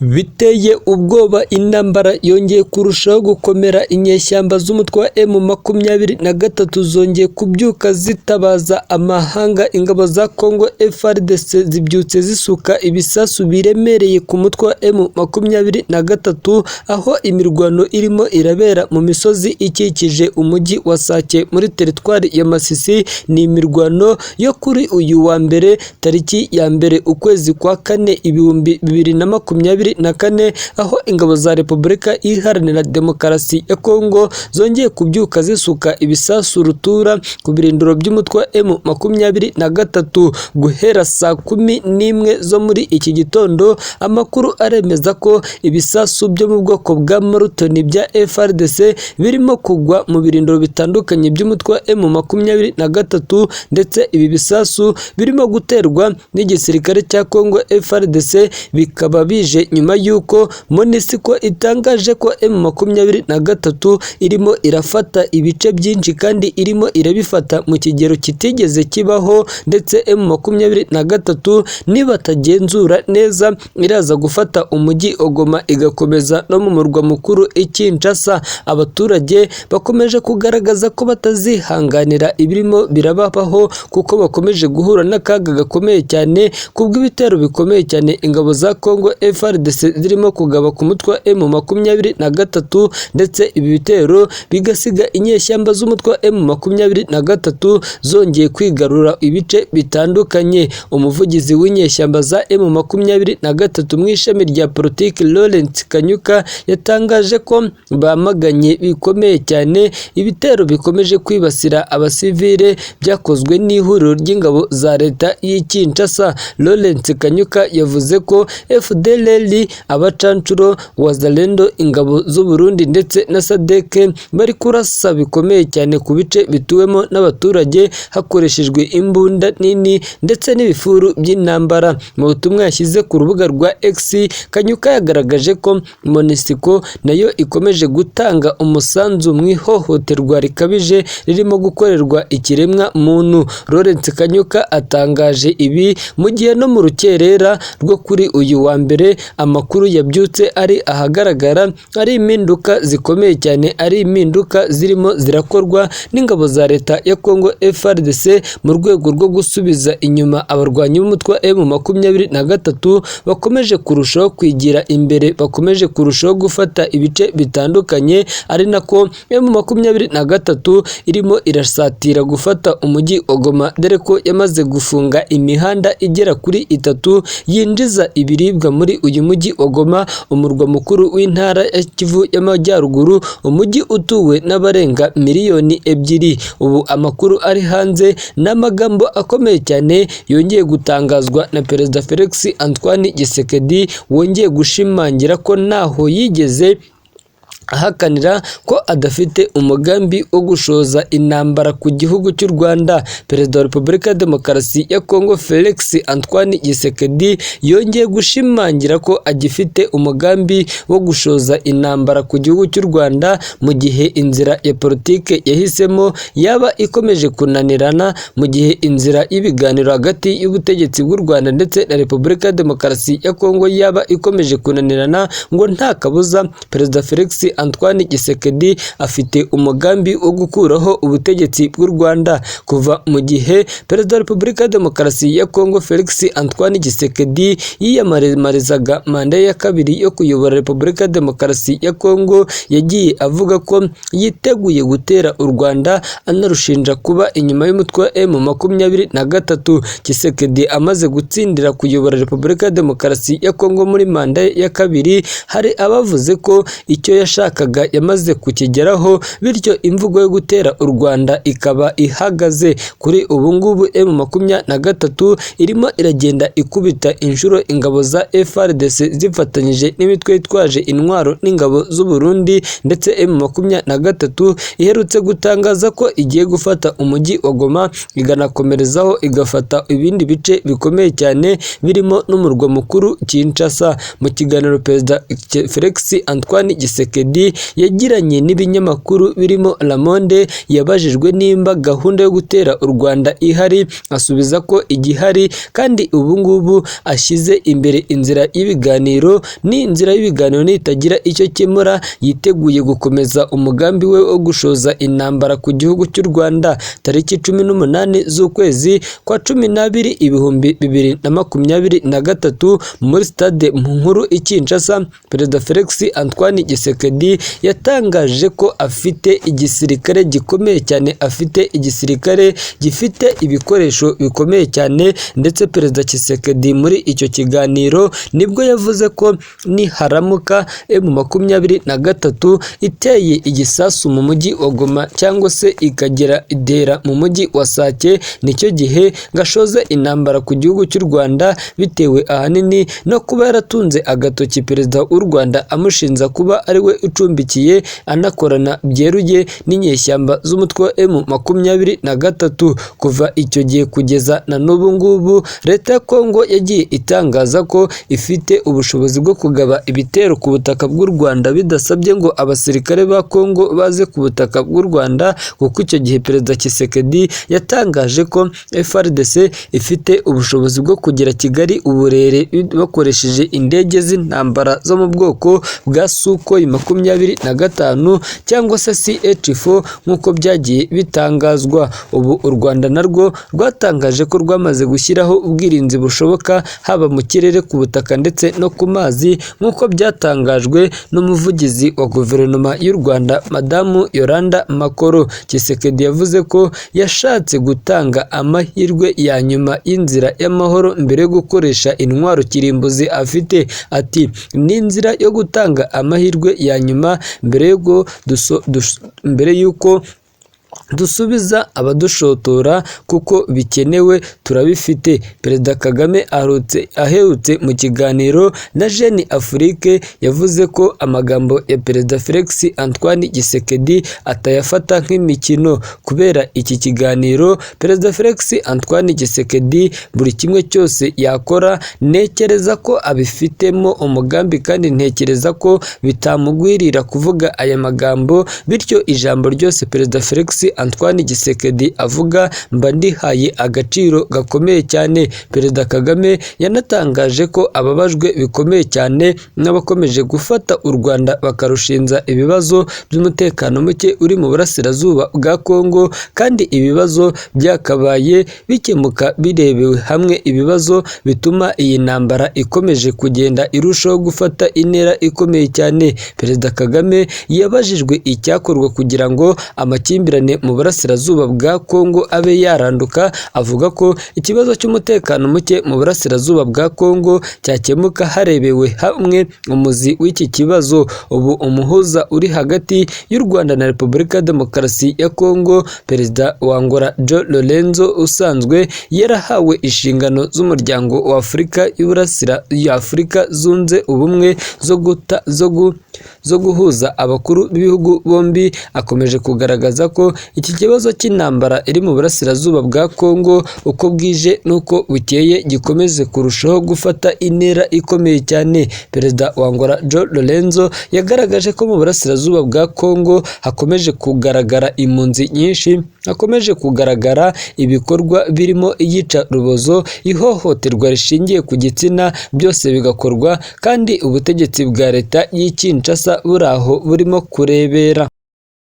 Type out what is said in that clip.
Biteye ubwoba intambara yongeye kurushaho gukomera. Inyeshyamba z'umutwe wa M23 zongeye kubyuka zitabaza amahanga. Ingabo za Congo FARDC zibyutse zisuka ibisasu biremereye ku mutwe wa M23, aho imirwano irimo irabera mu misozi ikikije umujyi wa Sake muri teritwari ya Masisi. Ni imirwano yo kuri uyu wa mbere tariki ya mbere ukwezi kwa kane 2024, aho ingabo za Repubulika Iharanira Demokarasi ya Kongo zongeye kubyuka zisuka ibisasu rutura ku birindiro by'umutwe wa M23 guhera saa 11 zo muri iki gitondo. Amakuru aremeza ko ibisasu byo mu bwoko bwa Morton bya FARDC birimo kugwa mu birindiro bitandukanye by'umutwe wa M23, ndetse ibi bisasu birimo guterwa n'igisirikare cya Kongo FARDC, bikaba bije nyuma yuko MONUSCO itangaje ko M23 irimo irafata ibice byinshi kandi irimo irabifata mu kigero kitigeze kibaho, ndetse M23 nibatagenzura neza iraza gufata umujyi Goma igakomeza no mu murwa mukuru Kinshasa. Abaturage bakomeje kugaragaza ko batazihanganira ibirimo birababaho, kuko bakomeje guhura n'akaga gakomeye cyane kubw'ibitero bikomeye cyane ingabo za Congo FARDC zirimo kugaba ku mutwe wa M23, ndetse ibi bitero bigasiga inyeshyamba z'umutwe wa M23 zongeye kwigarura ibice bitandukanye. Umuvugizi w'inyeshyamba za M23 mu ishami rya politiki Laurent Kanyuka yatangaje ko bamaganye bikomeye cyane ibitero bikomeje kwibasira abasivile byakozwe n'ihuriro ry'ingabo za leta y'i Kinshasa. Laurent Kanyuka yavuze ko FDLR, abacancuro, Wazalendo, ingabo z'u Burundi ndetse na SADC bari kurasa bikomeye cyane ku bice bituwemo n'abaturage hakoreshejwe imbunda nini ndetse n'ibifuru by'intambara. Mu butumwa yashyize ku rubuga rwa X, Kanyuka yagaragaje ko MONUSCO nayo ikomeje gutanga umusanzu mu ihohoterwa rikabije ririmo gukorerwa ikiremwa muntu. Laurent Kanyuka atangaje ibi mu gihe no mu rukerera rwo kuri uyu wa mbere amakuru yabyutse ari ahagaragara, ari impinduka zikomeye cyane, ari impinduka zirimo zirakorwa n'ingabo za leta ya Congo FARDC mu rwego rwo gusubiza inyuma abarwanyi b'umutwe wa M23 bakomeje kurushaho kwigira imbere, bakomeje kurushaho gufata ibice bitandukanye, ari nako M23 irimo irasatira gufata umujyi Goma, dore ko yamaze gufunga imihanda igera kuri 3 yinjiza ibiribwa muri uyu mujyi Goma, umurwa mukuru w'intara ya Kivu y'Amajyaruguru, umujyi utuwe n'abarenga miliyoni 2. Ubu amakuru ari hanze n'amagambo akomeye cyane yongeye gutangazwa na Perezida Felix Antoine Tshisekedi, wongeye gushimangira ko ntaho yigeze ahakanira ko adafite umugambi wo gushoza intambara ku gihugu cy'u Rwanda. Perezida wa Repubulika ya Demokarasi ya Kongo Felix Antoine Tshisekedi yongeye gushimangira ko agifite umugambi wo gushoza intambara ku gihugu cy'u Rwanda, mu gihe inzira ya politike yahisemo yaba ikomeje kunanirana, mu gihe inzira y'ibiganiro hagati y'ubutegetsi bw'u Rwanda ndetse na Repubulika ya Demokarasi ya Kongo yaba ikomeje kunanirana, ngo nta kabuza Perezida Felix Antoine Tshisekedi afite umugambi wo gukuraho ubutegetsi bw'u Rwanda. Kuva mu gihe Perezida wa Repubulika ya Demokarasi ya Kongo Felix Antoine Tshisekedi yiyamamarizaga manda ya kabiri yo kuyobora Repubulika ya Demokarasi ya Kongo, yagiye avuga ko yiteguye gutera u Rwanda, anarushinja kuba inyuma y'umutwe wa M23. Tshisekedi amaze gutsindira kuyobora Repubulika ya Demokarasi ya Kongo muri manda ya kabiri, hari abavuze ko icyo yashakaga yamaze kukigeraho, bityo imvugo yo gutera u Rwanda ikaba ihagaze. Kuri ubu ngubu M23 irimo iragenda ikubita inshuro ingabo za FARDC zifatanyije n'imitwe yitwaje intwaro n'ingabo z'u Burundi, ndetse M23 iherutse gutangaza ko igiye gufata umujyi wa Goma, iganakomerezaho igafata ibindi bice bikomeye cyane birimo n'umurwa mukuru Kinshasa. Mu kiganiro Perezida Felix Antoine Tshisekedi Tshisekedi yagiranye n'ibinyamakuru birimo Le Monde yabajijwe nimba gahunda yo gutera u Rwanda ihari, asubiza ko igihari kandi ubu ngubu ashyize imbere inzira y'ibiganiro, n'inzira y'ibiganiro nitagira icyo kimura yiteguye gukomeza umugambi we wo gushoza intambara ku gihugu cy'u Rwanda. Tariki 18 z'ukwezi kwa 12 2023 muri stade nkuru i Kinshasa, Perezida Felix Antoine Tshisekedi yatangaje ko afite igisirikare gikomeye cyane, afite igisirikare gifite ibikoresho bikomeye cyane, ndetse Perezida Tshisekedi muri icyo kiganiro nibwo yavuze ko niharamuka M23 iteye igisasu mu mujyi wa Goma cyangwa se ikagera idera mu mujyi wa Sake, nicyo gihe gashoze intambara ku gihugu cy'u Rwanda, bitewe ahanini no kuba yaratunze agatoki Perezida w'u Rwanda amushinja kuba ari we ucumbikiye anakorana byeruye n'inyeshyamba z'umutwe wa M23. Kuva icyo gihe kugeza na n'ubu ngubu leta ya Kongo yagiye itangaza ko ifite ubushobozi bwo kugaba ibitero ku butaka bw'u Rwanda bidasabye ngo abasirikare ba Kongo baze ku butaka bw'u Rwanda, kuko icyo gihe Perezida Tshisekedi yatangaje ko FARDC ifite ubushobozi bwo kugera Kigali uburere bakoresheje indege z'intambara zo mu bwoko bwa Sukhoi 25 cyangwa se CH4 nk'uko byagiye bitangazwa. Ubu u Rwanda narwo rwatangaje ko rwamaze gushyiraho ubwirinzi bushoboka haba mu kirere, ku butaka ndetse no ku mazi, nk'uko byatangajwe n'umuvugizi wa guverinoma y'u Rwanda Madamu Yolanda Makoro. Tshisekedi yavuze ko yashatse gutanga amahirwe ya nyuma y'inzira y'amahoro mbere yo gukoresha intwaro kirimbuzi afite. Ati ni inzira yo gutanga amahirwe ya nyuma mbere y'uko dusubiza abadushotora kuko bikenewe turabifite. Perezida Kagame aherutse mu kiganiro na Jeune Afrique yavuze ko amagambo ya Perezida Felix Antoine Tshisekedi atayafata nk'imikino. Kubera iki kiganiro Perezida Felix Antoine Tshisekedi buri kimwe cyose yakora ntekereza ko abifitemo umugambi, kandi ntekereza ko bitamugwirira kuvuga aya magambo, bityo ijambo ryose Perezida Felix Antoine Tshisekedi avuga mba ndihaye agaciro gakomeye cyane. Perezida Kagame yanatangaje ko ababajwe bikomeye cyane n'abakomeje gufata u Rwanda bakarushinja ibibazo by'umutekano muke uri mu burasirazuba bwa Kongo, kandi ibibazo byakabaye bikemuka birebewe hamwe, ibibazo bituma iyi ntambara ikomeje kugenda irushaho gufata intera ikomeye cyane. Perezida Kagame yabajijwe icyakorwa kugira ngo amakimbirane mu burasirazuba bwa Kongo abe yaranduka, avuga ko ikibazo cy'umutekano muke mu burasirazuba bwa Kongo cyakemuka harebewe hamwe umuzi w'iki kibazo. Ubu umuhuza uri hagati y'u Rwanda na Repubulika ya Demokarasi ya Kongo, Perezida wa Angola João Lourenço, usanzwe yarahawe inshingano z'umuryango wa Afurika y'Afurika zunze ubumwe zo guhuza abakuru b'ibihugu bombi, akomeje kugaragaza ko iki kibazo cy'intambara iri mu burasirazuba bwa Kongo uko bwije n'uko bukeye gikomeje kurushaho gufata intera ikomeye cyane. Perezida wa Angola João Lourenço yagaragaje ko mu burasirazuba bwa Kongo hakomeje kugaragara impunzi nyinshi, hakomeje kugaragara ibikorwa birimo iyicarubozo, ihohoterwa rishingiye ku gitsina, byose bigakorwa kandi ubutegetsi bwa leta y'i Kinshasa buraho burimo kurebera.